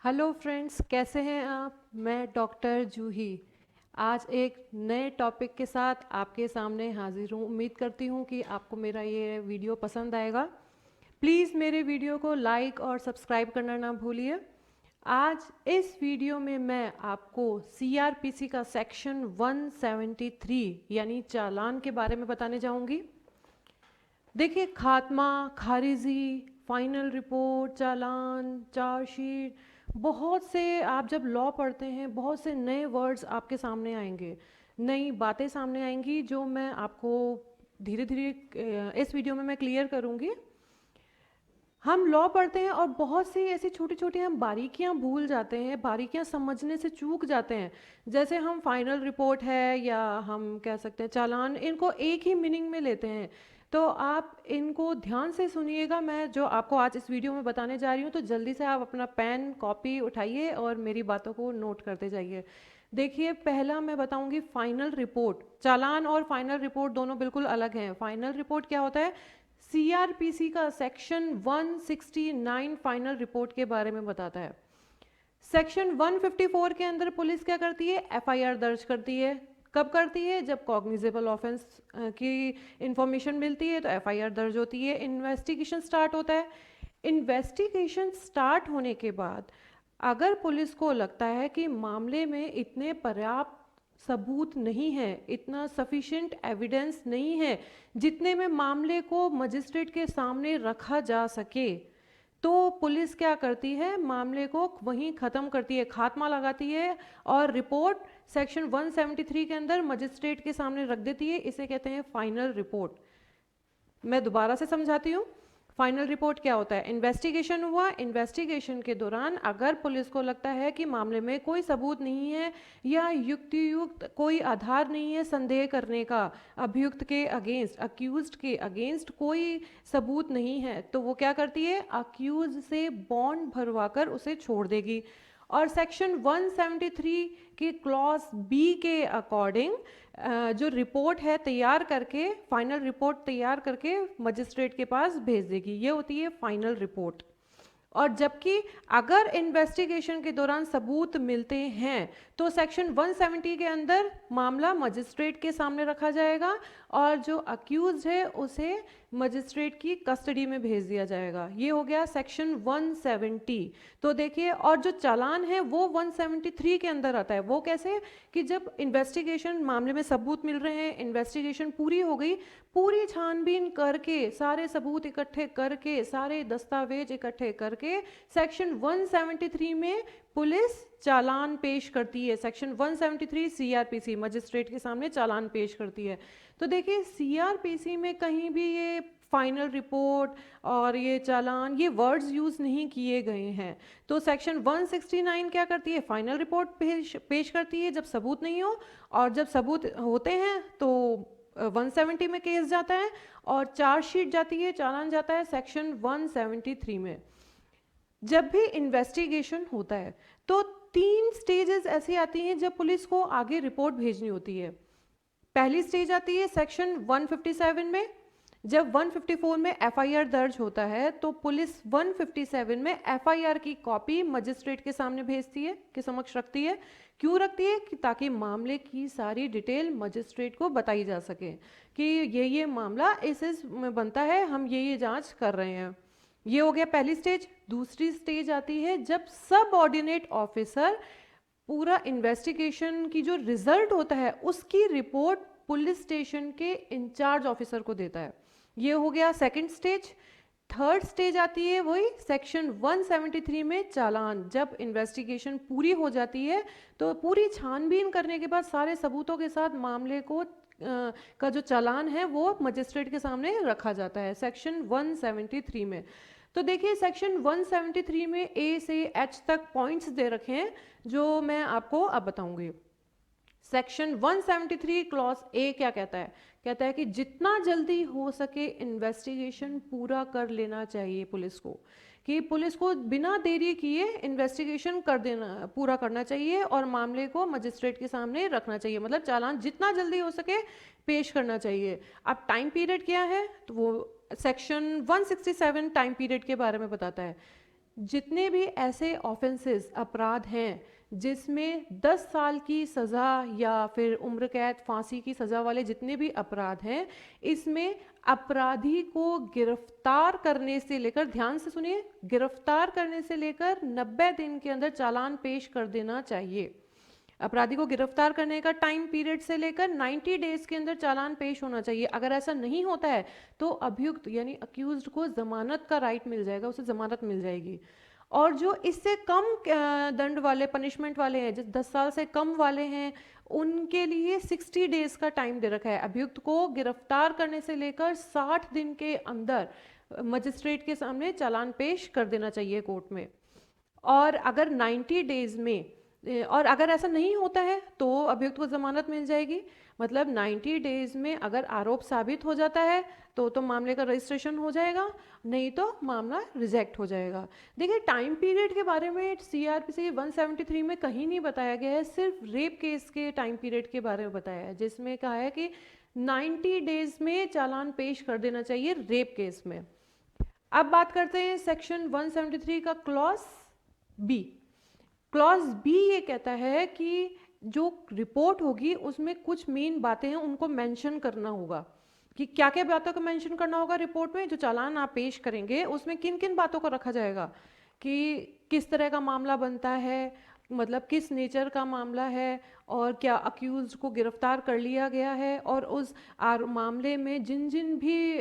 Hello friends, कैसे हैं आप। मैं डॉक्टर जूही आज एक नए टॉपिक के साथ आपके सामने हाजिर हूँ। उम्मीद करती हूँ कि आपको मेरा ये वीडियो पसंद आएगा। प्लीज़ मेरे वीडियो को लाइक और सब्सक्राइब करना ना भूलिए। आज इस वीडियो में मैं आपको सीआरपीसी का सेक्शन 173 यानी चालान के बारे में बताने जाऊँगी। देखिए, खात्मा, खारिजी, फाइनल रिपोर्ट, चालान, चार्जशीट, बहुत से आप जब लॉ पढ़ते हैं बहुत से नए वर्ड्स आपके सामने आएंगे, नई बातें सामने आएंगी जो मैं आपको धीरे धीरे इस वीडियो में मैं क्लियर करूँगी। हम लॉ पढ़ते हैं और बहुत सी ऐसी छोटी छोटी हम बारीकियां भूल जाते हैं, बारीकियां समझने से चूक जाते हैं। जैसे हम फाइनल रिपोर्ट है या हम कह सकते हैं चालान, इनको एक ही मीनिंग में लेते हैं। तो आप इनको ध्यान से सुनिएगा, मैं जो आपको आज इस वीडियो में बताने जा रही हूँ। तो जल्दी से आप अपना पेन कॉपी उठाइए और मेरी बातों को नोट करते जाइए। देखिए, पहला मैं बताऊंगी फाइनल रिपोर्ट। चालान और फाइनल रिपोर्ट दोनों बिल्कुल अलग हैं। फाइनल रिपोर्ट क्या होता है? सीआरपीसी का सेक्शन 169 फाइनल रिपोर्ट के बारे में बताता है। सेक्शन 154 के अंदर पुलिस क्या करती है? एफआईआर दर्ज करती है। कब करती है? जब कॉग्निजेबल ऑफेंस की इंफॉर्मेशन मिलती है तो एफआईआर दर्ज होती है, इन्वेस्टिगेशन स्टार्ट होता है। इन्वेस्टिगेशन स्टार्ट होने के बाद अगर पुलिस को लगता है कि मामले में इतने पर्याप्त सबूत नहीं है, इतना सफिशिएंट एविडेंस नहीं है जितने में मामले को मजिस्ट्रेट के सामने रखा जा सके, तो पुलिस क्या करती है? मामले को वहीं ख़त्म करती है, खात्मा लगाती है और रिपोर्ट सेक्शन 173 के अंदर मजिस्ट्रेट के सामने रख देती है। इसे कहते हैं फाइनल रिपोर्ट। मैं दोबारा से समझाती हूँ। फाइनल रिपोर्ट क्या होता है? इन्वेस्टिगेशन हुआ, इन्वेस्टिगेशन के दौरान अगर पुलिस को लगता है कि मामले में कोई सबूत नहीं है या युक्तियुक्त कोई आधार नहीं है संदेह करने का, अभियुक्त के अगेंस्ट, अक्यूज्ड के अगेंस्ट कोई सबूत नहीं है, तो वो क्या करती है? अक्यूज से बॉन्ड भरवाकर उसे छोड़ देगी। और सेक्शन 173 के क्लॉज बी के अकॉर्डिंग जो रिपोर्ट है तैयार करके, फाइनल रिपोर्ट तैयार करके मजिस्ट्रेट के पास भेज देगी। ये होती है फाइनल रिपोर्ट। और जबकि अगर इन्वेस्टिगेशन के दौरान सबूत मिलते हैं तो सेक्शन 170 के अंदर मामला मजिस्ट्रेट के सामने रखा जाएगा और जो अक्यूज है उसे मजिस्ट्रेट की कस्टडी में भेज दिया जाएगा। ये हो गया सेक्शन 170। तो देखिए, और जो चालान है वो 173 के अंदर आता है। वो कैसे? कि जब इन्वेस्टिगेशन, मामले में सबूत मिल रहे हैं, इन्वेस्टिगेशन पूरी हो गई, पूरी छानबीन करके, सारे सबूत इकट्ठे करके, सारे दस्तावेज इकट्ठे करके सेक्शन 173 में पुलिस चालान पेश करती है। सेक्शन 173 सीआरपीसी मजिस्ट्रेट के सामने चालान पेश करती है। तो देखिए, सीआरपीसी में कहीं भी ये फाइनल रिपोर्ट और ये चालान, ये वर्ड्स यूज नहीं किए गए हैं। तो सेक्शन 169 क्या करती है? फाइनल रिपोर्ट पेश करती है जब सबूत नहीं हो, और जब सबूत होते हैं तो 170 में केस जाता है और चार्जशीट जाती है, चालान जाता है सेक्शन 173 में। जब भी इन्वेस्टिगेशन होता है तो 3 स्टेजेस ऐसी आती हैं जब पुलिस को आगे रिपोर्ट भेजनी होती है। पहली स्टेज आती है सेक्शन 157 में। जब 154 में एफआईआर दर्ज होता है तो पुलिस 157 में एफआईआर की कॉपी मजिस्ट्रेट के सामने भेजती है, के समक्ष रखती है। क्यों रखती है? कि ताकि मामले की सारी डिटेल मजिस्ट्रेट को बताई जा सके कि ये मामला इस में बनता है, हम ये जांच कर रहे हैं। ये हो गया पहली स्टेज। दूसरी स्टेज आती है जब सब ऑर्डिनेट ऑफिसर पूरा इन्वेस्टिगेशन की जो रिजल्ट होता है उसकी रिपोर्ट पुलिस स्टेशन के इंचार्ज ऑफिसर को देता है। ये हो गया सेकंड स्टेज। थर्ड स्टेज आती है वही सेक्शन 173 में चालान। जब इन्वेस्टिगेशन पूरी हो जाती है तो पूरी छानबीन करने के बाद सारे सबूतों के साथ मामले को का जो चालान है वो मजिस्ट्रेट के सामने रखा जाता है सेक्शन 173 में। तो देखिए, सेक्शन 173 में ए से एच तक पॉइंट्स दे रखे हैं जो मैं आपको अब बताऊंगी। सेक्शन 173 क्लॉज ए क्या कहता है? कहता है कि जितना जल्दी हो सके इन्वेस्टिगेशन पूरा कर लेना चाहिए पुलिस को, कि पुलिस को बिना देरी किए इन्वेस्टिगेशन कर देना, पूरा करना चाहिए और मामले को मजिस्ट्रेट के सामने रखना चाहिए। मतलब चालान जितना जल्दी हो सके पेश करना चाहिए। अब टाइम पीरियड क्या है? तो वो सेक्शन 167 टाइम पीरियड के बारे में बताता है। जितने भी ऐसे ऑफेंसेस अपराध हैं जिसमें 10 साल की सज़ा या फिर उम्र कैद फांसी की सज़ा वाले जितने भी अपराध हैं, इसमें अपराधी को गिरफ्तार करने से लेकर, ध्यान से सुनिए, गिरफ्तार करने से लेकर 90 दिन के अंदर चालान पेश कर देना चाहिए। अपराधी को गिरफ्तार करने का टाइम पीरियड से लेकर 90 डेज के अंदर चालान पेश होना चाहिए। अगर ऐसा नहीं होता है तो अभियुक्त यानी अक्यूज्ड को जमानत का राइट मिल जाएगा, उसे जमानत मिल जाएगी। और जो इससे कम दंड वाले, पनिशमेंट वाले हैं, जिस 10 साल से कम वाले हैं, उनके लिए 60 डेज का टाइम दे रखा है। अभियुक्त को गिरफ्तार करने से लेकर 60 दिन के अंदर मजिस्ट्रेट के सामने चालान पेश कर देना चाहिए कोर्ट में। और अगर 90 डेज में, और अगर ऐसा नहीं होता है तो अभियुक्त को जमानत मिल जाएगी। मतलब 90 डेज में अगर आरोप साबित हो जाता है तो मामले का रजिस्ट्रेशन हो जाएगा, नहीं तो मामला रिजेक्ट हो जाएगा। देखिए, टाइम पीरियड के बारे में सीआरपीसी 173 में कहीं नहीं बताया गया है, सिर्फ रेप केस के टाइम पीरियड के बारे में बताया है, जिसमें कहा है कि 90 डेज में चालान पेश कर देना चाहिए रेप केस में। अब बात करते हैं सेक्शन 173 का क्लॉज बी। क्लॉज बी ये कहता है कि जो रिपोर्ट होगी उसमें कुछ मेन बातें हैं, उनको मेंशन करना होगा कि क्या क्या बातों को मेंशन करना होगा रिपोर्ट में। जो चालान आप पेश करेंगे उसमें किन किन बातों को रखा जाएगा, कि किस तरह का मामला बनता है, मतलब किस नेचर का मामला है, और क्या अक्यूज को गिरफ्तार कर लिया गया है, और उस मामले में जिन जिन भी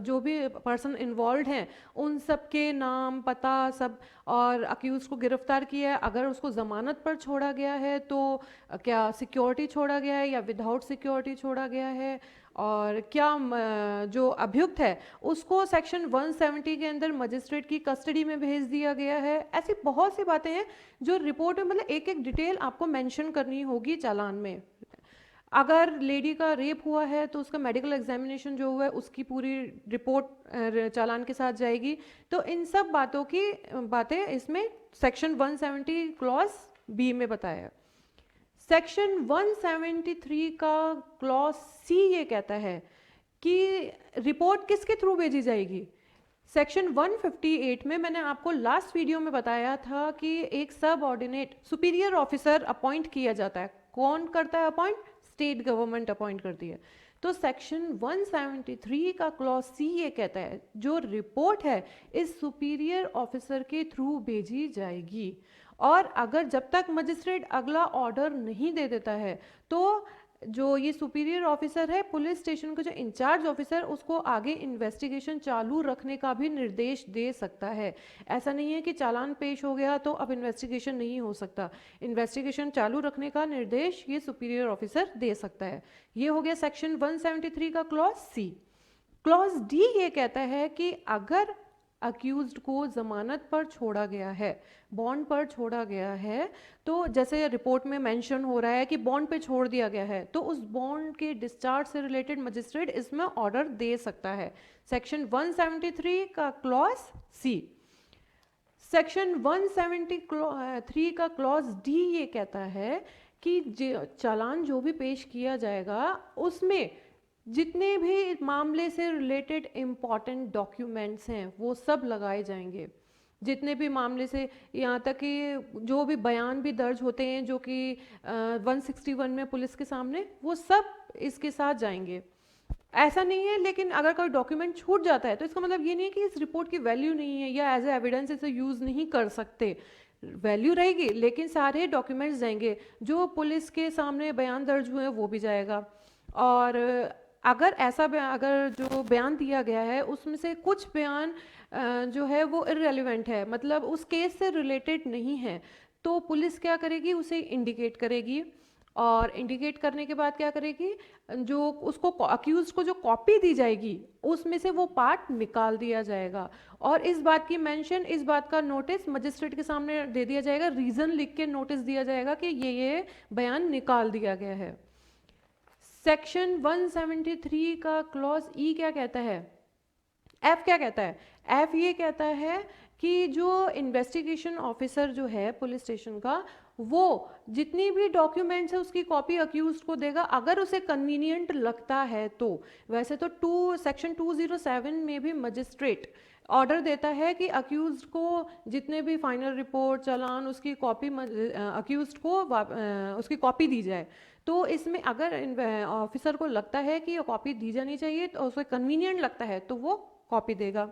जो भी पर्सन इन्वॉल्व हैं उन सब के नाम पता सब, और अक्यूज को गिरफ्तार किया है, अगर उसको ज़मानत पर छोड़ा गया है तो क्या सिक्योरिटी छोड़ा गया है या विदाउट सिक्योरिटी छोड़ा गया है, और क्या जो अभियुक्त है उसको सेक्शन 170 के अंदर मजिस्ट्रेट की कस्टडी में भेज दिया गया है। ऐसी बहुत सी बातें हैं जो रिपोर्ट में, मतलब एक एक डिटेल आपको मेंशन करनी होगी चालान में। अगर लेडी का रेप हुआ है तो उसका मेडिकल एग्जामिनेशन जो हुआ है उसकी पूरी रिपोर्ट चालान के साथ जाएगी। तो इन सब बातों की बातें इसमें सेक्शन 170 क्लॉज बी में बताया है। सेक्शन 173 का क्लॉज सी ये कहता है कि रिपोर्ट किसके थ्रू भेजी जाएगी। सेक्शन 158 में मैंने आपको लास्ट वीडियो में बताया था कि एक सब ऑर्डिनेट सुपीरियर ऑफिसर अपॉइंट किया जाता है। कौन करता है अपॉइंट? स्टेट गवर्नमेंट अपॉइंट करती है। तो सेक्शन 173 का क्लॉज सी ये कहता है जो रिपोर्ट है इस सुपीरियर ऑफिसर के थ्रू भेजी जाएगी, और अगर जब तक मजिस्ट्रेट अगला ऑर्डर नहीं दे देता है तो जो ये सुपीरियर ऑफिसर है, पुलिस स्टेशन का जो इंचार्ज ऑफिसर, उसको आगे इन्वेस्टिगेशन चालू रखने का भी निर्देश दे सकता है। ऐसा नहीं है कि चालान पेश हो गया तो अब इन्वेस्टिगेशन नहीं हो सकता, इन्वेस्टिगेशन चालू रखने का निर्देश ये सुपीरियर ऑफिसर दे सकता है। ये हो गया सेक्शन 173 का क्लॉज सी। क्लॉज डी ये कहता है कि अगर अक्यूज्ड को जमानत पर छोड़ा गया है, बॉन्ड पर छोड़ा गया है, तो जैसे रिपोर्ट में मेंशन हो रहा है कि बॉन्ड पे छोड़ दिया गया है, तो उस बॉन्ड के डिस्चार्ज से रिलेटेड मजिस्ट्रेट इसमें ऑर्डर दे सकता है। सेक्शन 173 का क्लॉज सी। सेक्शन 173 का क्लॉज डी ये कहता है कि चालान जो भी पेश किया जाएगा उसमें जितने भी मामले से रिलेटेड इम्पॉर्टेंट डॉक्यूमेंट्स हैं वो सब लगाए जाएंगे। जितने भी मामले से, यहाँ तक कि जो भी बयान भी दर्ज होते हैं जो कि 161 में पुलिस के सामने, वो सब इसके साथ जाएंगे। ऐसा नहीं है लेकिन अगर कोई डॉक्यूमेंट छूट जाता है तो इसका मतलब ये नहीं है कि इस रिपोर्ट की वैल्यू नहीं है या एज ए एविडेंस इसे यूज़ नहीं कर सकते। वैल्यू रहेगी लेकिन सारे डॉक्यूमेंट्स जाएंगे। जो पुलिस के सामने बयान दर्ज हुए हैं वो भी जाएगा, और अगर ऐसा अगर जो बयान दिया गया है उसमें से कुछ बयान जो है वो इररेलेवेंट है, मतलब उस केस से रिलेटेड नहीं है, तो पुलिस क्या करेगी, उसे इंडिकेट करेगी, और इंडिकेट करने के बाद क्या करेगी, जो उसको अक्यूज को जो कॉपी दी जाएगी उसमें से वो पार्ट निकाल दिया जाएगा, और इस बात की मेंशन, इस बात का नोटिस मजिस्ट्रेट के सामने दे दिया जाएगा, रीज़न लिख के नोटिस दिया जाएगा कि ये बयान निकाल दिया गया है। सेक्शन 173 का क्लॉज ई क्या कहता है, एफ क्या कहता है? एफ ये कहता है कि जो इन्वेस्टिगेशन ऑफिसर जो है पुलिस स्टेशन का, वो जितनी भी डॉक्यूमेंट्स है उसकी कॉपी अक्यूज को देगा अगर उसे कन्वीनियंट लगता है तो। वैसे तो सेक्शन 207 में भी मजिस्ट्रेट ऑर्डर देता है कि अक्यूज्ड को जितने भी फाइनल रिपोर्ट चालान उसकी कॉपी अक्यूज्ड को उसकी कॉपी दी जाए। तो इसमें अगर ऑफिसर को लगता है कि ये कॉपी दी जानी चाहिए तो उसे कन्वीनियंट लगता है तो वो कॉपी देगा।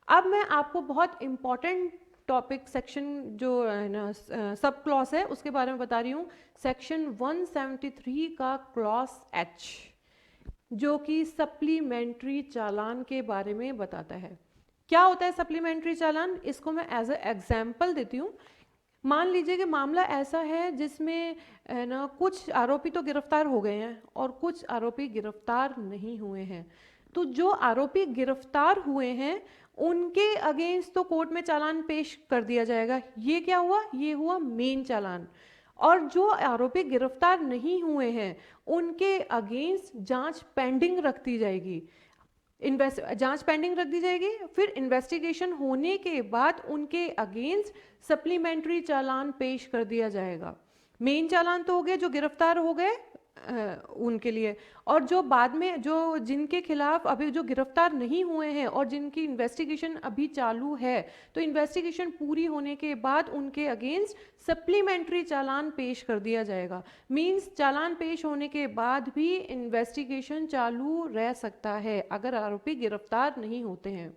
अब मैं आपको बहुत इम्पॉर्टेंट टॉपिक सेक्शन जो है ना सब क्लॉज है उसके बारे में बता रही हूँ। सेक्शन 173 का क्लॉज एच जो कि सप्लीमेंट्री चालान के बारे में बताता है। क्या होता है सप्लीमेंट्री चालान, इसको मैं एज ए एग्जाम्पल देती हूँ। मान लीजिए कि मामला ऐसा है जिसमें ना कुछ आरोपी तो गिरफ्तार हो गए हैं और कुछ आरोपी गिरफ्तार नहीं हुए हैं। तो जो आरोपी गिरफ्तार हुए हैं उनके अगेंस्ट तो कोर्ट में चालान पेश कर दिया जाएगा। ये क्या हुआ, ये हुआ मेन चालान। और जो आरोपी गिरफ्तार नहीं हुए हैं उनके अगेंस्ट जांच पेंडिंग रख दी जाएगी। जांच पेंडिंग रख दी जाएगी, फिर इन्वेस्टिगेशन होने के बाद उनके अगेंस्ट सप्लीमेंट्री चालान पेश कर दिया जाएगा। मेन चालान तो हो गए जो गिरफ्तार हो गए उनके लिए, और जो बाद में जो जिनके खिलाफ अभी जो गिरफ्तार नहीं हुए हैं और जिनकी इन्वेस्टिगेशन अभी चालू है, तो इन्वेस्टिगेशन पूरी होने के बाद उनके अगेंस्ट सप्लीमेंट्री चालान पेश कर दिया जाएगा। मींस चालान पेश होने के बाद भी इन्वेस्टिगेशन चालू रह सकता है अगर आरोपी गिरफ्तार नहीं होते हैं।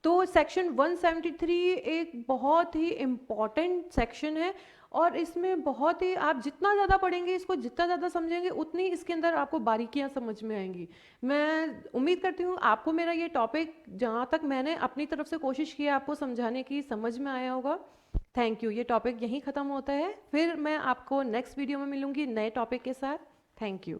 तो सेक्शन 173 एक बहुत ही इम्पॉर्टेंट सेक्शन है और इसमें बहुत ही आप जितना ज़्यादा पढ़ेंगे, इसको जितना ज़्यादा समझेंगे, उतनी इसके अंदर आपको बारीकियां समझ में आएंगी। मैं उम्मीद करती हूँ आपको मेरा ये टॉपिक जहाँ तक मैंने अपनी तरफ से कोशिश की है आपको समझाने की, समझ में आया होगा। Thank you. ये टॉपिक यहीं ख़त्म होता है, फिर मैं आपको नेक्स्ट वीडियो में मिलूंगी नए टॉपिक के साथ। Thank you.